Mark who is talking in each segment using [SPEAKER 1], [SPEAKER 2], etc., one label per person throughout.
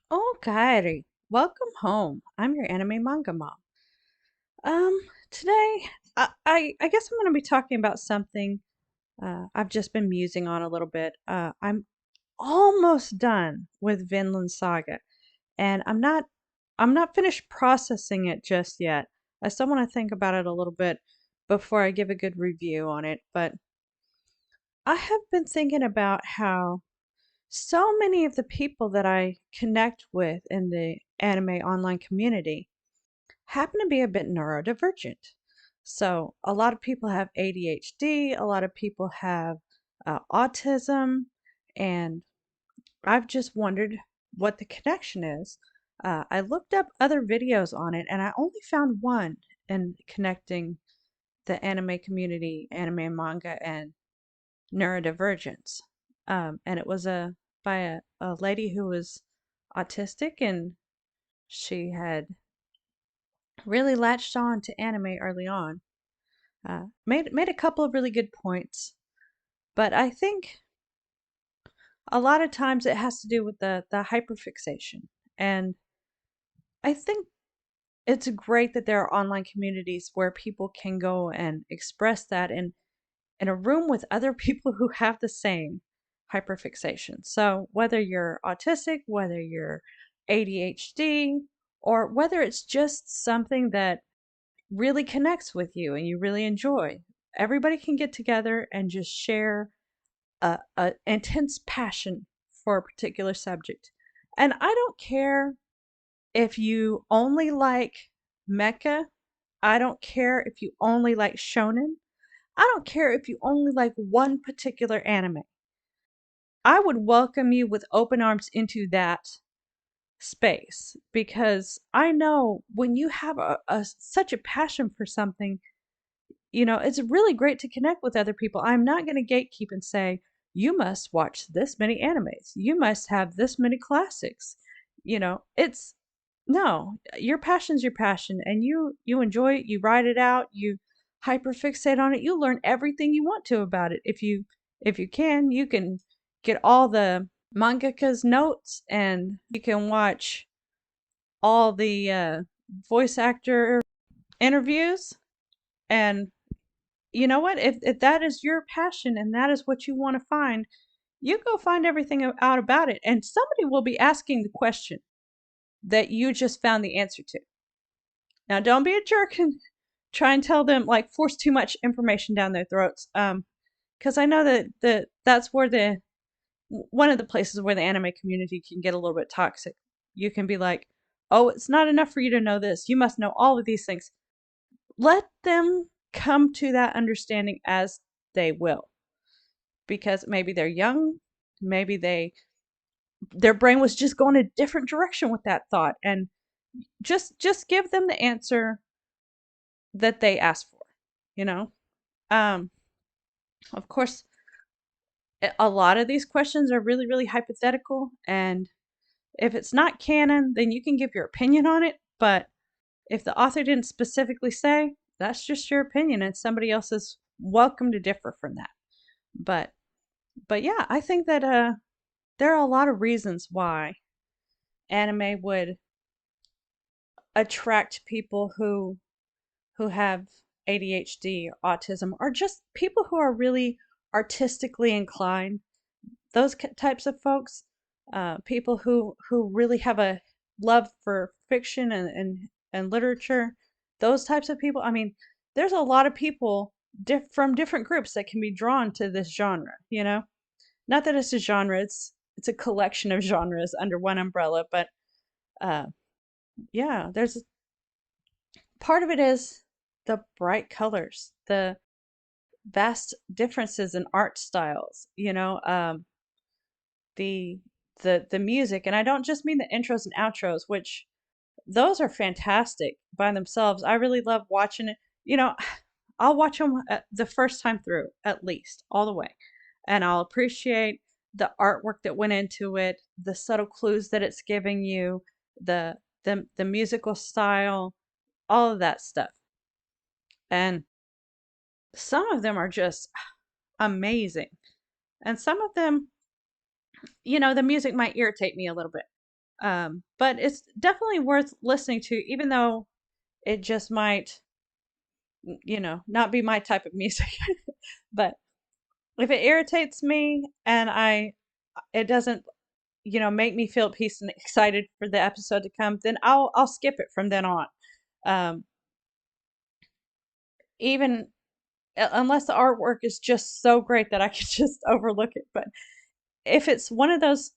[SPEAKER 1] Okay, welcome home. I'm your anime manga mom. Um, Today I guess I'm going to be talking about something I've just been musing on a little bit. I'm almost done with Vinland Saga, and I'm not finished processing it just yet. I still want to think about it a little bit before I give a good review on it, but I have been thinking about how so many of the people that I connect with in the anime online community happen to be a bit neurodivergent. So, a lot of people have ADHD, a lot of people have autism, and I've just wondered what the connection is. I looked up other videos on it, and I only found one in connecting the anime community, anime and manga, and neurodivergence. And it was by a lady who was autistic, and she had really latched on to anime early on. Made a couple of really good points, but I think a lot of times it has to do with the hyperfixation. And I think it's great that there are online communities where people can go and express that in a room with other people who have the same hyperfixation. So whether you're autistic, whether you're ADHD, or whether it's just something that really connects with you and you really enjoy, everybody can get together and just share a intense passion for a particular subject. And I don't care if you only like mecha. I don't care if you only like shonen. I don't care if you only like one particular anime. I would welcome you with open arms into that space because I know when you have such a passion for something, it's really great to connect with other people. I'm not going to gatekeep and say, you must watch this many animes. You must have this many classics. It's no, your passion's your passion and you enjoy it, you write it out, you hyperfixate on it, you learn everything you want to about it. If you can get all the mangaka's notes and you can watch all the voice actor interviews. And you know what? If that is your passion and that is what you want to find, you go find everything out about it, and somebody will be asking the question that you just found the answer to. Now, don't be a jerk and try and tell them, like, force too much information down their throats. Because I know that's where the one of the places where the anime community can get a little bit toxic. You can be like, "Oh, it's not enough for you to know this. You must know all of these things." Let them come to that understanding as they will, because maybe they're young, maybe their brain was just going a different direction with that thought, and just give them the answer that they asked for, you know? Um, of course, a lot of these questions are really, really hypothetical, and if it's not canon, then you can give your opinion on it, but if the author didn't specifically say, that's just your opinion, and somebody else is welcome to differ from that. But but yeah, I think that there are a lot of reasons why anime would attract people who have ADHD, autism, or just people who are really artistically inclined. Those types of folks, people who really have a love for fiction and literature. Those types of people. I mean, there's a lot of people from different groups that can be drawn to this genre. Not that it's a genre; it's a collection of genres under one umbrella. But uh, yeah, there's part of it is the bright colors, the vast differences in art styles, the the music, and I don't just mean the intros and outros, which those are fantastic by themselves. I really love watching it. I'll watch them the first time through at least all the way, and I'll appreciate the artwork that went into it, the subtle clues that it's giving you, the the musical style, all of that stuff. And some of them are just amazing. And some of them, the music might irritate me a little bit. But it's definitely worth listening to, even though it just might, not be my type of music. But if it irritates me and it doesn't, make me feel at peace and excited for the episode to come, then I'll skip it from then on. Um, even unless the artwork is just so great that I could just overlook it. But if it's one of those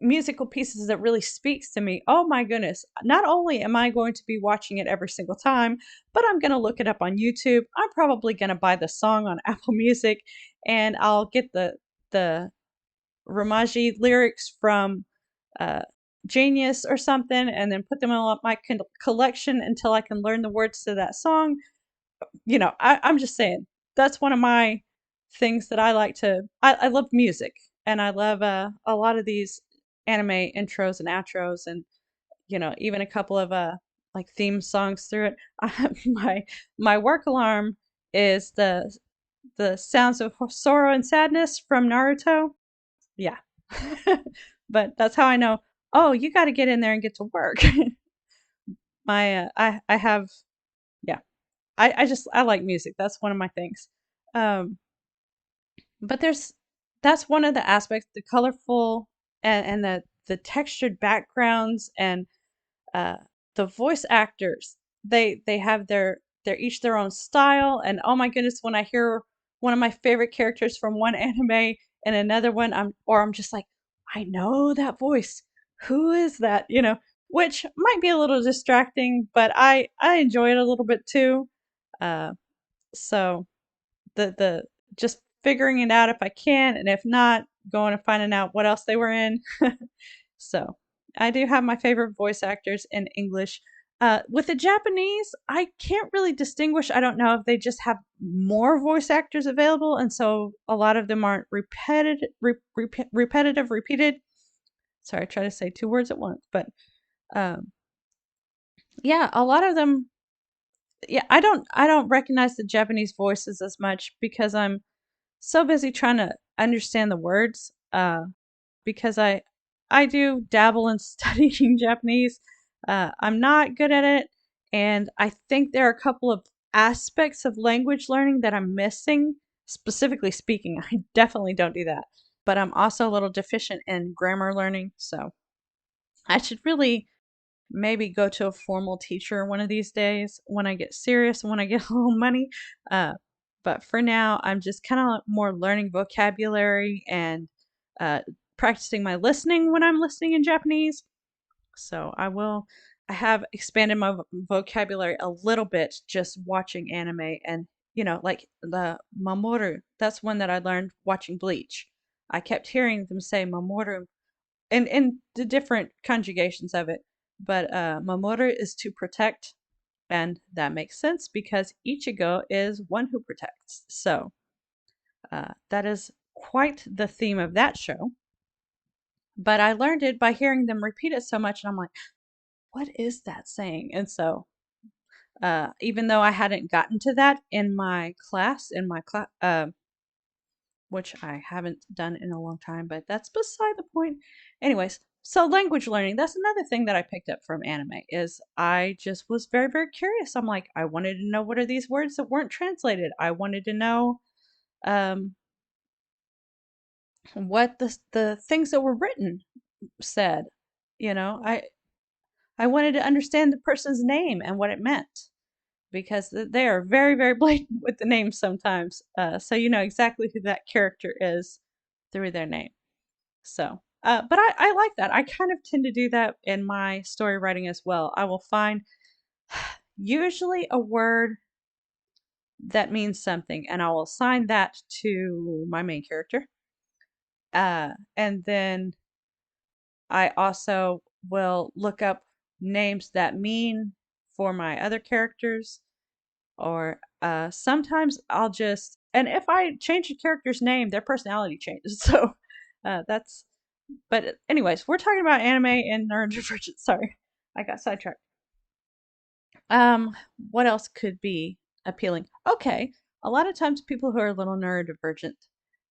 [SPEAKER 1] musical pieces that really speaks to me, oh my goodness, not only am I going to be watching it every single time, but I'm going to look it up on YouTube. I'm probably going to buy the song on Apple Music, and I'll get the Ramaji lyrics from uh, Genius or something, and then put them in my collection until I can learn the words to that song. I'm just saying that's one of my things that I like to. I love music, and I love a lot of these anime intros and outros, and even a couple of like theme songs through it. My work alarm is the sounds of sorrow and sadness from Naruto. Yeah. But that's how I know, oh, you got to get in there and get to work. I have, yeah, I like music. That's one of my things. Um, but that's one of the aspects, the colorful and the textured backgrounds and uh, the voice actors. They have they're each their own style. And oh my goodness, when I hear one of my favorite characters from one anime and another one, I'm just like, I know that voice. Who is that? Which might be a little distracting, but I enjoy it a little bit too. Uh, so the just figuring it out if I can, and if not, going and finding out what else they were in. So I do have my favorite voice actors in English. With the Japanese, I can't really distinguish. I don't know if they just have more voice actors available, and so a lot of them aren't repeated. Sorry, I try to say two words at once, but um, yeah, a lot of them. Yeah, I don't recognize the Japanese voices as much because I'm so busy trying to understand the words. Because I do dabble in studying Japanese. I'm not good at it, and I think there are a couple of aspects of language learning that I'm missing. Specifically speaking, I definitely don't do that. But I'm also a little deficient in grammar learning, so I should really maybe go to a formal teacher one of these days when I get serious and when I get a little money. Uh, but for now, I'm just kind of more learning vocabulary and uh, practicing my listening when I'm listening in Japanese. So I have expanded my vocabulary a little bit just watching anime and, like the Mamoru. That's one that I learned watching Bleach. I kept hearing them say Mamoru and the different conjugations of it. But Mamoru is to protect, and that makes sense because Ichigo is one who protects. So that is quite the theme of that show. But I learned it by hearing them repeat it so much, and I'm like, what is that saying? And so even though I hadn't gotten to that in my class, which I haven't done in a long time, but that's beside the point. Anyways, so language learning, that's another thing that I picked up from anime is I just was very, very curious. I'm like, I wanted to know what are these words that weren't translated. I wanted to know um, what the things that were written said. I wanted to understand the person's name and what it meant because they are very, very blatant with the names sometimes. So you know exactly who that character is through their name. So, but I like that. I kind of tend to do that in my story writing as well. I will find usually a word that means something, and I will assign that to my main character. And then I also will look up names that mean for my other characters, or sometimes I'll just, and if I change a character's name, their personality changes. So that's but anyways, we're talking about anime and neurodivergent. Sorry, I got sidetracked. Um, what else could be appealing? Okay, a lot of times people who are a little neurodivergent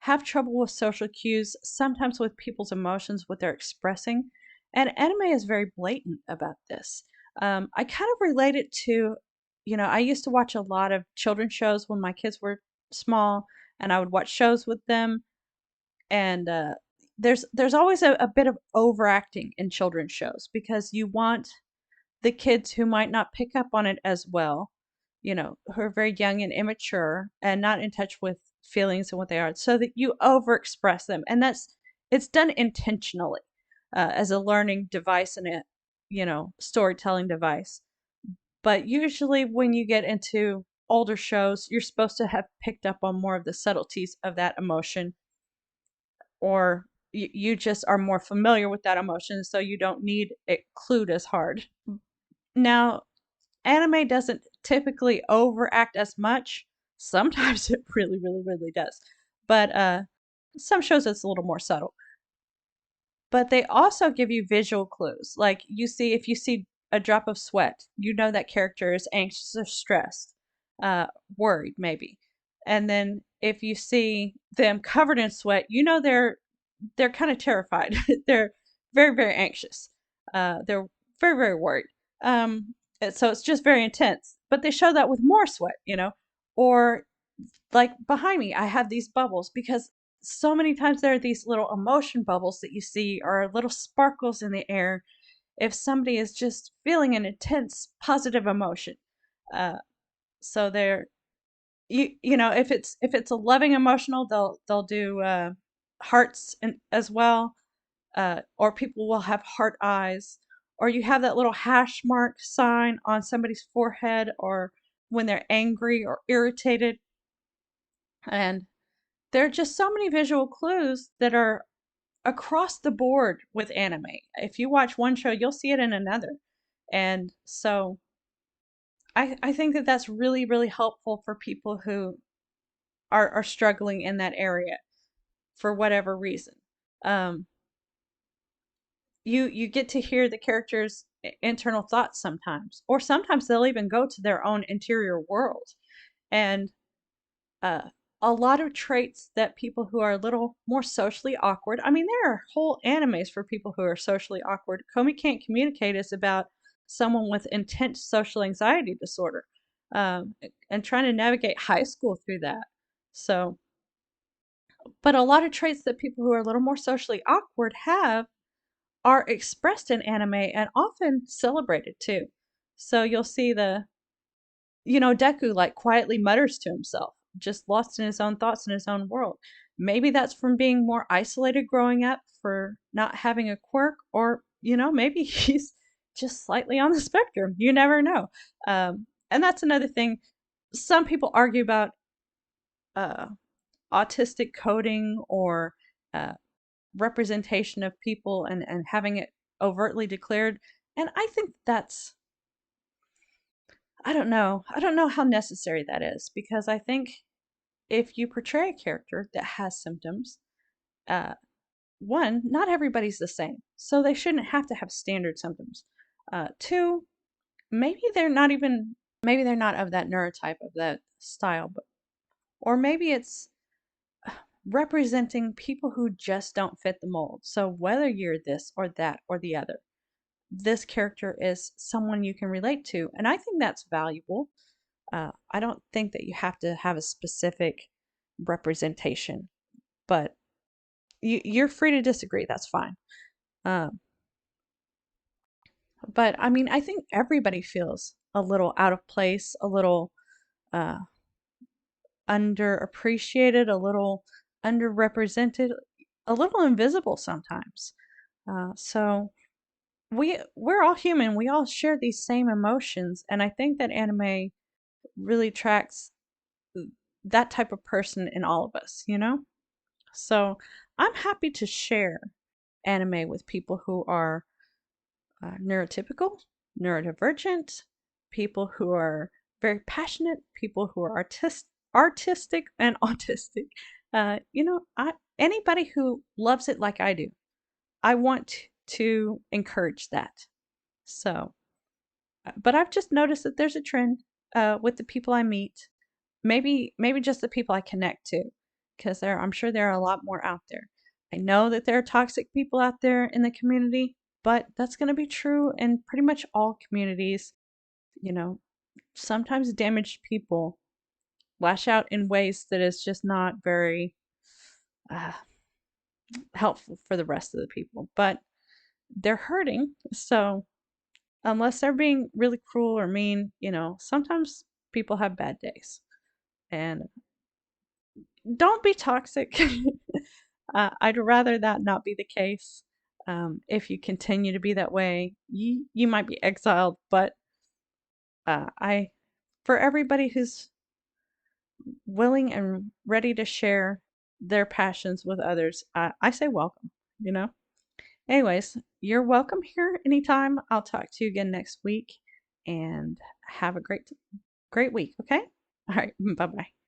[SPEAKER 1] have trouble with social cues, sometimes with people's emotions, what they're expressing. And anime is very blatant about this. I kind of relate it to, I used to watch a lot of children's shows when my kids were small, and I would watch shows with them. And there's always a bit of overacting in children's shows because you want the kids who might not pick up on it as well, who are very young and immature and not in touch with feelings and what they are, so that you overexpress them. And it's done intentionally as a learning device and a, storytelling device. But usually when you get into older shows, you're supposed to have picked up on more of the subtleties of that emotion, or you just are more familiar with that emotion, so you don't need it clued as hard. Now, anime doesn't typically overact as much. Sometimes it really, really, really does. But some shows it's a little more subtle. But they also give you visual clues. Like if you see a drop of sweat, you know that character is anxious or stressed, uh, worried maybe. And then if you see them covered in sweat, you know they're kind of terrified. They're very, very anxious. They're very, very worried. So it's just very intense. But they show that with more sweat, or like behind me, I have these bubbles because so many times there are these little emotion bubbles that you see, or little sparkles in the air if somebody is just feeling an intense positive emotion. Uh, so they're if it's a loving emotional, they'll do hearts as well, or people will have heart eyes, or you have that little hash mark sign on somebody's forehead, or when they're angry or irritated. And there are just so many visual clues that are across the board with anime. If you watch one show, you'll see it in another. And so I think that that's really, really helpful for people who are struggling in that area for whatever reason. Um, you get to hear the characters' internal thoughts sometimes, or sometimes they'll even go to their own interior world. And uh, a lot of traits that people who are a little more socially awkward. I mean, there are whole animes for people who are socially awkward. Komi Can't Communicate is about someone with intense social anxiety disorder, and trying to navigate high school through that. So, but a lot of traits that people who are a little more socially awkward have are expressed in anime and often celebrated too. So you'll see Deku like quietly mutters to himself, just lost in his own thoughts in his own world. Maybe that's from being more isolated growing up, for not having a quirk, or maybe he's just slightly on the spectrum. You never know. And that's another thing. Some people argue about uh, autistic coding, or uh, representation of people, and having it overtly declared. And I think that's, I don't know. I don't know how necessary that is, because I think if you portray a character that has symptoms, uh, one, not everybody's the same, so they shouldn't have to have standard symptoms. Two, maybe maybe they're not of that neurotype, of that style, or maybe it's representing people who just don't fit the mold. So whether you're this or that or the other, this character is someone you can relate to, and I think that's valuable. I don't think that you have to have a specific representation, but you're free to disagree. That's fine. Um, but I mean, I think everybody feels a little out of place, a little uh, underappreciated, a little underrepresented, a little invisible sometimes. So we're all human. We all share these same emotions, and I think that anime really tracks that type of person in all of us. So I'm happy to share anime with people who are neurotypical, neurodivergent, people who are very passionate, people who are artistic and autistic. Anybody who loves it like I do, I want to encourage that. So, but I've just noticed that there's a trend with the people I meet. Maybe just the people I connect to, because I'm sure there are a lot more out there. I know that there are toxic people out there in the community, but that's going to be true in pretty much all communities. You know, sometimes damaged people lash out in ways that is just not very uh, helpful for the rest of the people, but they're hurting. So, unless they're being really cruel or mean, sometimes people have bad days. And don't be toxic. I'd rather that not be the case. If you continue to be that way, you might be exiled. But I, for everybody who's willing and ready to share their passions with others, I say welcome. You know. Anyways, you're welcome here anytime. I'll talk to you again next week, and have a great week. Okay. All right. Bye bye.